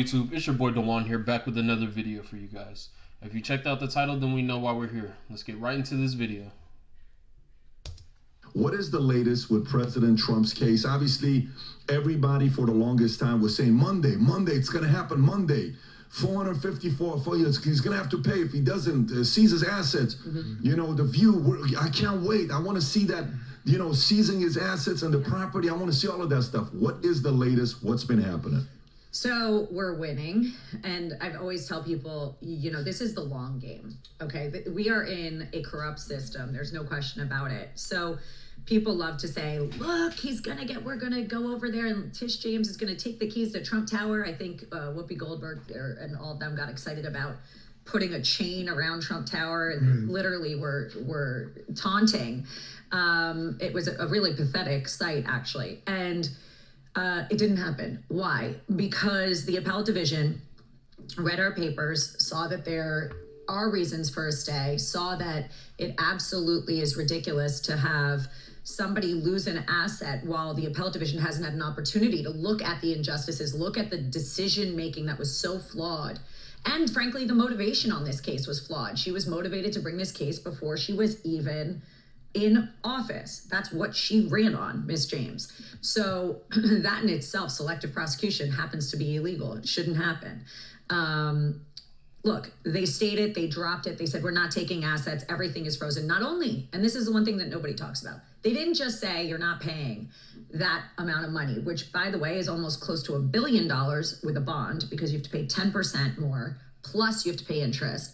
YouTube? It's your boy Dewan here, back with another video for you guys. If you checked out the title, then we know why we're here. Let's get right into this video. What is the latest with President Trump's case? Obviously, everybody for the longest time was saying Monday, it's going to happen Monday. 454 for years. He's going to have to pay if he doesn't seize his assets. You know, The View, I can't wait. I want to see that, you know, seizing his assets and the property. I want to see all of that stuff. What is the latest? What's been happening? So we're winning, and I've always tell people, you know, this is the long game, okay? We are in a corrupt system. There's no question about it. So people love to say, look, we're gonna go over there and Tish James is gonna take the keys to Trump Tower. I think Whoopi Goldberg and all of them got excited about putting a chain around Trump Tower and literally were taunting. It was a really pathetic sight, actually. And it didn't happen. Why? Because the appellate division read our papers, saw that there are reasons for a stay, saw that it absolutely is ridiculous to have somebody lose an asset while the appellate division hasn't had an opportunity to look at the injustices, look at the decision making that was so flawed. And frankly, the motivation on this case was flawed. She was motivated to bring this case before she was even in office. That's what she ran on, Ms. James. So that in itself, selective prosecution, happens to be illegal. It shouldn't happen. Look, they stated, they dropped it. They said, we're not taking assets. Everything is frozen. Not only, and this is the one thing that nobody talks about, they didn't just say you're not paying that amount of money, which, by the way, is almost close to $1 billion with a bond, because you have to pay 10% more, plus you have to pay interest.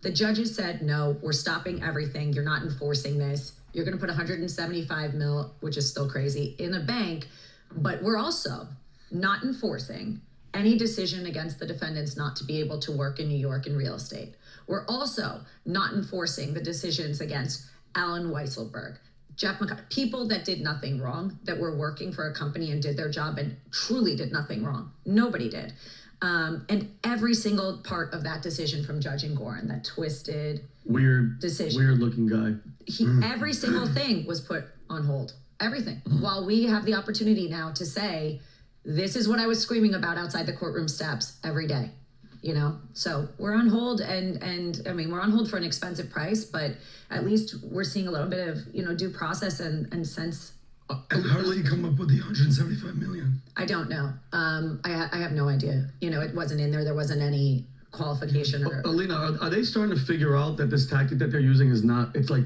The judges said, no, we're stopping everything. You're not enforcing this. You're going to put 175 mil, which is still crazy, in a bank. But we're also not enforcing any decision against the defendants not to be able to work in New York in real estate. We're also not enforcing the decisions against Alan Weisselberg, Jeff McConnell, people that did nothing wrong, that were working for a company and did their job and truly did nothing wrong. Nobody did. And every single part of that decision from Judge Engoron, that twisted decision, weird looking guy, every single thing was put on hold. Everything. While we have the opportunity now to say, this is what I was screaming about outside the courtroom steps every day, you know? So we're on hold, and I mean, we're on hold for an expensive price, but at least we're seeing a little bit of, you know, due process and sense. And how did you come up with the 175 million? I don't know. I have no idea. You know, it wasn't in there. There wasn't any qualification. Alina, are they starting to figure out that this tactic that they're using is not, it's like,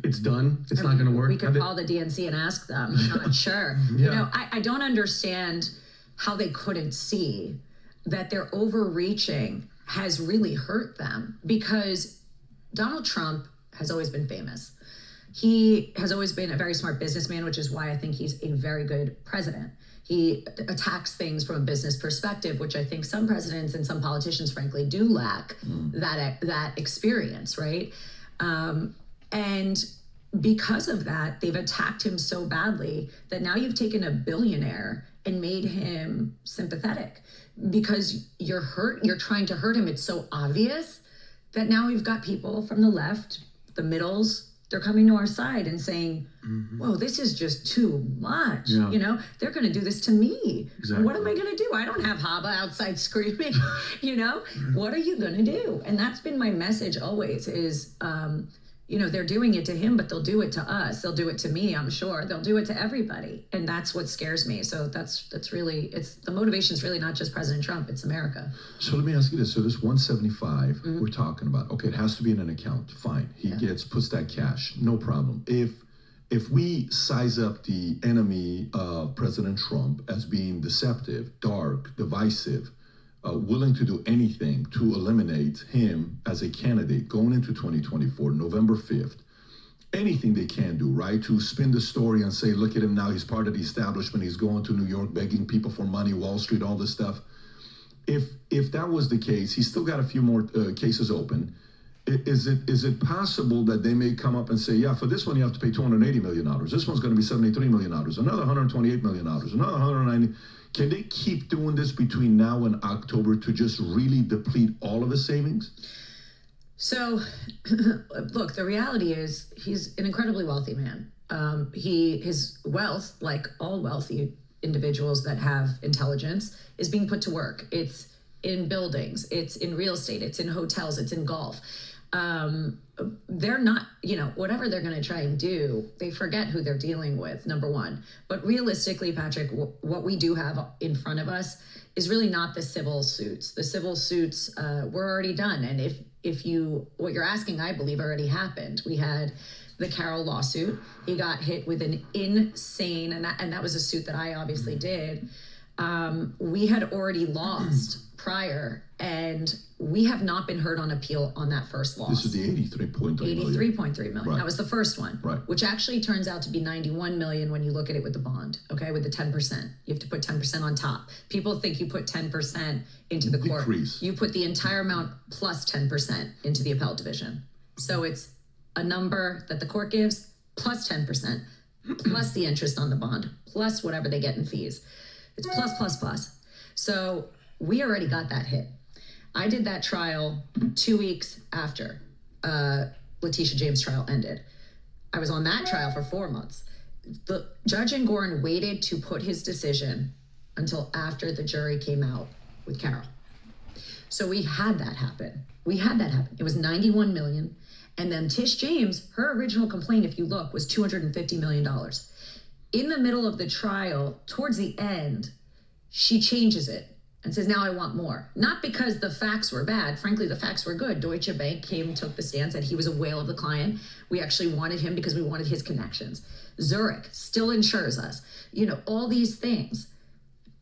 it's done, it's not going to work? We could call the DNC and ask them. I'm not sure. You know, I don't understand how they couldn't see that their overreaching has really hurt them, because Donald Trump has always been famous. He has always been a very smart businessman, which is why I think he's a very good president. He attacks things from a business perspective, which I think some presidents and some politicians, frankly, do lack that experience, right? And because of that, they've attacked him so badly that now you've taken a billionaire and made him sympathetic, because you're trying to hurt him. It's so obvious that now we've got people from the left, the middles, they're coming to our side and saying, whoa, this is just too much. Yeah. You know, they're going to do this to me. Exactly. What am I going to do? I don't have Haba outside screaming, you know, what are you going to do? And that's been my message always is, you know, they're doing it to him, but they'll do it to us. They'll do it to me, I'm sure. They'll do it to everybody. And that's what scares me. So that's really, the motivation is really not just President Trump, it's America. So let me ask you this. So this 175 we're talking about, okay, it has to be in an account. Fine. He puts that cash. No problem. If we size up the enemy of President Trump as being deceptive, dark, divisive, willing to do anything to eliminate him as a candidate going into 2024, November 5th, anything they can do, right? To spin the story and say, look at him now, he's part of the establishment, he's going to New York begging people for money, Wall Street, all this stuff. If that was the case, he's still got a few more cases open. Is it possible that they may come up and say, yeah, for this one you have to pay $280 million. This one's going to be $73 million, another $128 million, another $190. Can they keep doing this between now and October to just really deplete all of the savings? So, look, the reality is he's an incredibly wealthy man. His wealth, like all wealthy individuals that have intelligence is being put to work. It's in buildings, it's in real estate, it's in hotels, it's in golf. They're not, whatever they're going to try and do, they forget who they're dealing with, number one. But realistically, Patrick, what we do have in front of us is really not the civil suits. The civil suits were already done. And what you're asking, I believe, already happened. We had the Carroll lawsuit. He got hit with an insane, and that was a suit that I obviously did. We had already lost prior, and we have not been heard on appeal on that first loss. This is the 83.3 million. 83.3 million. Right. That was the first one, right? Which actually turns out to be 91 million when you look at it with the bond. Okay, with the 10%, you have to put 10% on top. People think you put 10% into the court. Decrease. You put the entire amount plus 10% into the appellate division. So it's a number that the court gives plus 10%, plus the interest on the bond, plus whatever they get in fees. It's plus, plus, plus. So we already got that hit. I did that trial 2 weeks after Letitia James' trial ended. I was on that trial for 4 months. The Judge Engoron waited to put his decision until after the jury came out with Carroll. So we had that happen. It was 91 million. And then Tish James, her original complaint, if you look, was $250 million. In the middle of the trial, towards the end, she changes it and says, now I want more. Not because the facts were bad. Frankly, the facts were good. Deutsche Bank took the stand, said he was a whale of the client. We actually wanted him because we wanted his connections. Zurich still insures us. All these things.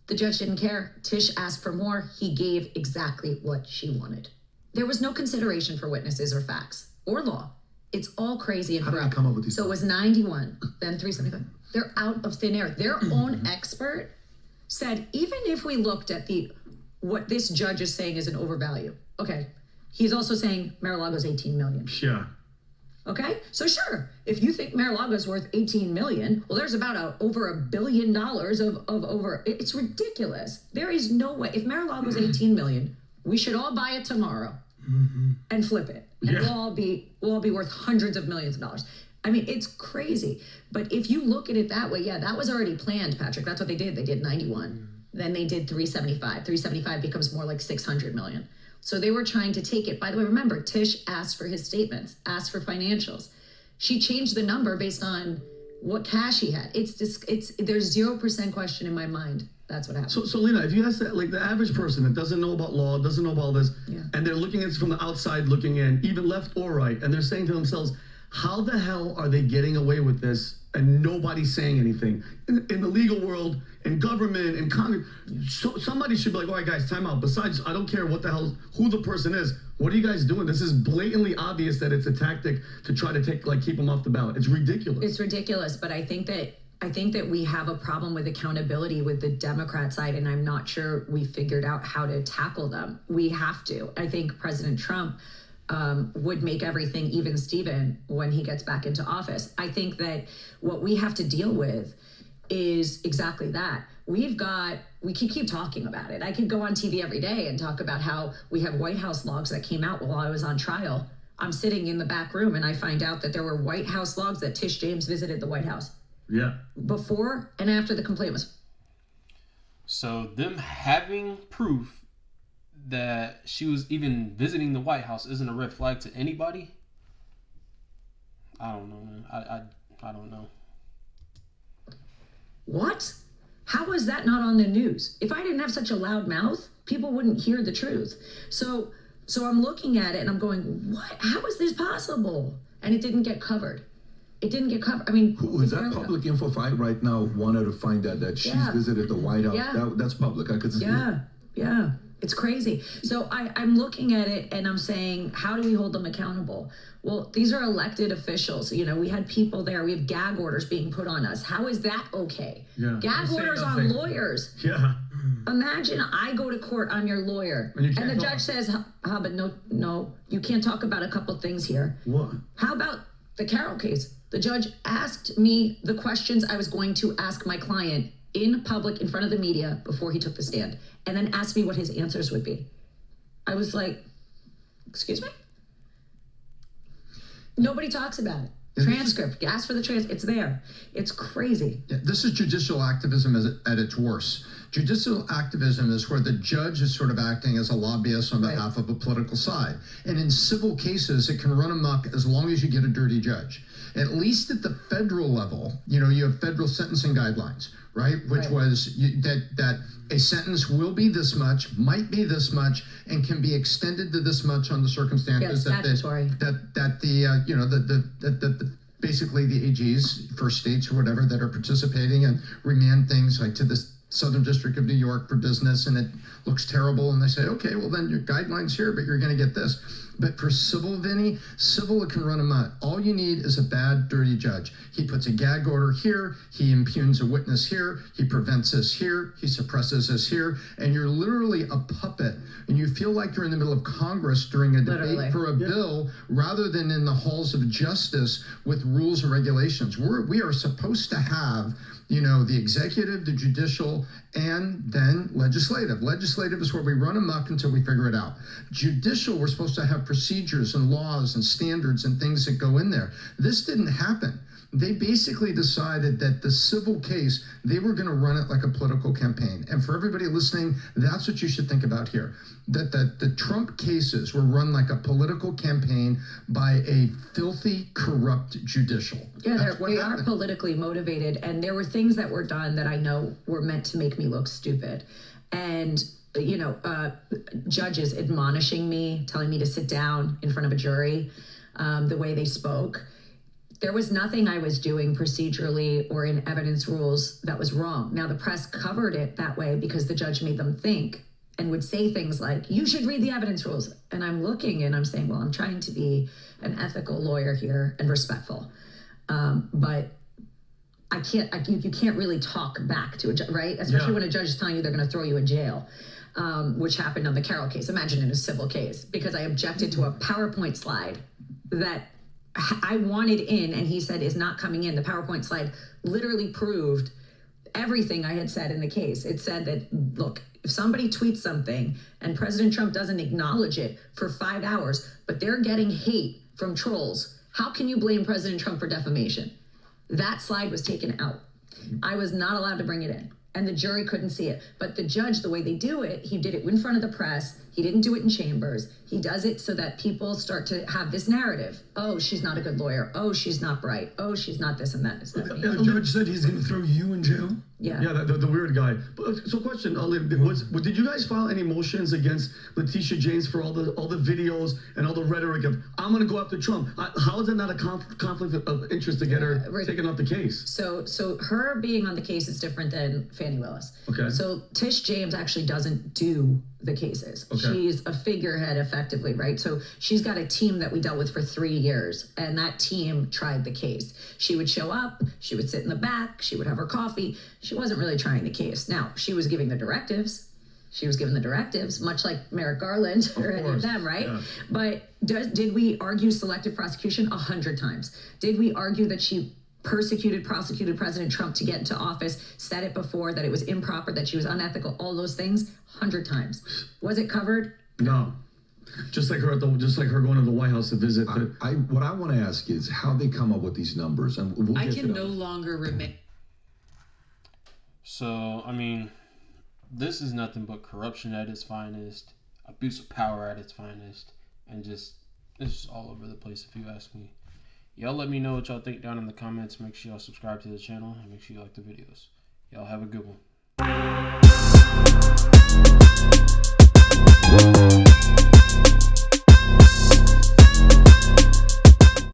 The judge didn't care. Tish asked for more. He gave exactly what she wanted. There was no consideration for witnesses or facts or law. It's all crazy and How did corrupt. they come up with these? So it was 91, then 375. They're out of thin air. Their own expert said, even if we looked at what this judge is saying is an overvalue. Okay. He's also saying Mar-a-Lago's 18 million. Yeah. Okay. So sure, if you think Mar-a-Lago's worth 18 million, well, there's about over $1 billion of over, it's ridiculous. There is no way. If Mar-a-Lago's 18 million, we should all buy it tomorrow and flip it. And we'll all be worth hundreds of millions of dollars. I mean, it's crazy. But if you look at it that way, yeah, that was already planned, Patrick. That's what they did. They did 91. Then they did 375. 375 becomes more like 600 million. So they were trying to take it. By the way, remember, Tish asked for his statements, asked for financials. She changed the number based on what cash he had. There's 0% question in my mind. That's what happened. So Lena, if you ask that, like the average person that doesn't know about law, doesn't know about all this, and they're looking at this from the outside looking in, even left or right, and they're saying to themselves, how the hell are they getting away with this and nobody's saying anything? In the legal world, in government, in Congress, somebody should be like, all right, guys, time out. Besides, I don't care what the hell, who the person is. What are you guys doing? This is blatantly obvious that it's a tactic to try to keep them off the ballot. It's ridiculous. It's ridiculous, but I think that we have a problem with accountability with the Democrat side, and I'm not sure we figured out how to tackle them. We have to. I think President Trump would make everything even Steven when he gets back into office. I think that what we have to deal with is exactly that. We can keep talking about it. I could go on TV every day and talk about how we have White House logs that came out while I was on trial. I'm sitting in the back room and I find out that there were White House logs that Tish James visited the White House. Yeah. Before and after the complaint was. So them having proof that she was even visiting the White House isn't a red flag to anybody? I don't know, man. I don't know. What? How is that not on the news? If I didn't have such a loud mouth, people wouldn't hear the truth. So I'm looking at it and I'm going, what? How is this possible? And it didn't get covered. I mean, who is that public info right now? Wanted to find that she's visited the White House. Yeah. That's public. I could see. Yeah. It's crazy. So I'm looking at it and I'm saying, how do we hold them accountable? Well, these are elected officials. We had people there. We have gag orders being put on us. How is that okay? Yeah. Gag orders on lawyers. Yeah. Imagine I go to court, I'm your lawyer. And the judge says, but no, you can't talk about a couple things here. What? How about the Carroll case? The judge asked me the questions I was going to ask my client in public in front of the media before he took the stand, and then asked me what his answers would be. I was like, excuse me? Nobody talks about it. Transcript. Ask for the transcript. It's there. It's crazy. Yeah, this is judicial activism at its worst. Judicial activism is where the judge is sort of acting as a lobbyist on behalf of a political side. And in civil cases, it can run amok as long as you get a dirty judge. At least at the federal level, you have federal sentencing guidelines, right? Which was that a sentence will be this much, might be this much, and can be extended to this much on the circumstances basically the AGs for states or whatever that are participating and remand things like to the Southern District of New York for business, and it looks terrible, and they say, okay, well then your guidelines here, but you're going to get this. But for civil, Vinny, civil, it can run amok. All you need is a bad, dirty judge. He puts a gag order here, he impugns a witness here, he prevents us here, he suppresses us here, and you're literally a puppet, and you feel like you're in the middle of Congress during a debate for a bill rather than in the halls of justice with rules and regulations. We are supposed to have the executive, the judicial, and then legislative. Legislative is where we run amok until we figure it out. Judicial, we're supposed to have procedures and laws and standards and things that go in there. This didn't happen. They basically decided that the civil case, they were going to run it like a political campaign. And for everybody listening, that's what you should think about here. That the Trump cases were run like a political campaign by a filthy, corrupt judicial. Yeah, they are politically motivated. And there were things that were done that I know were meant to make me look stupid. And judges admonishing me, telling me to sit down in front of a jury, the way they spoke. There was nothing I was doing procedurally or in evidence rules that was wrong. Now, the press covered it that way because the judge made them think and would say things like, you should read the evidence rules. And I'm looking and I'm saying, well, I'm trying to be an ethical lawyer here and respectful. But I can't, you can't really talk back to a judge, right? Especially when a judge is telling you they're going to throw you in jail, which happened on the Carroll case. Imagine in a civil case, because I objected to a PowerPoint slide that I wanted in, and he said is not coming in. The PowerPoint slide literally proved everything I had said in the case. It said that, look, if somebody tweets something and President Trump doesn't acknowledge it for 5 hours, but they're getting hate from trolls, how can you blame President Trump for defamation? That slide was taken out. I was not allowed to bring it in, and the jury couldn't see it. But the judge, the way they do it, he did it in front of the press. He didn't do it in chambers. He does it so that people start to have this narrative. Oh, she's not a good lawyer. Oh, she's not bright. Oh, she's not this and that. The judge said he's going to throw you in jail? Yeah. Yeah, the weird guy. But, so question, did you guys file any motions against Letitia James for all the videos and all the rhetoric of, I'm going to go after Trump? How is that not a conflict of interest to get her taken off the case? So her being on the case is different than Fannie Willis. Okay. So Tish James actually doesn't do the cases. Okay. She's a figurehead effectively, right? So she's got a team that we dealt with for 3 years, and that team tried the case. She would show up, she would sit in the back, she would have her coffee. She wasn't really trying the case. Now, she was giving the directives. She was given the directives, much like Merrick Garland or any of them, right? Yeah. But did we argue selective prosecution? 100 times. Did we argue that she prosecuted President Trump to get into office, said it before, that it was improper, that she was unethical, all those things? 100 times. Was it covered? No. Just like her going to the White House to visit. What I want to ask is how they come up with these numbers, and we'll I can no longer remain. So, I mean, this is nothing but corruption at its finest, abuse of power at its finest, and it's just all over the place if you ask me. Y'all let me know what y'all think down in the comments. Make sure y'all subscribe to the channel and make sure you like the videos. Y'all have a good one.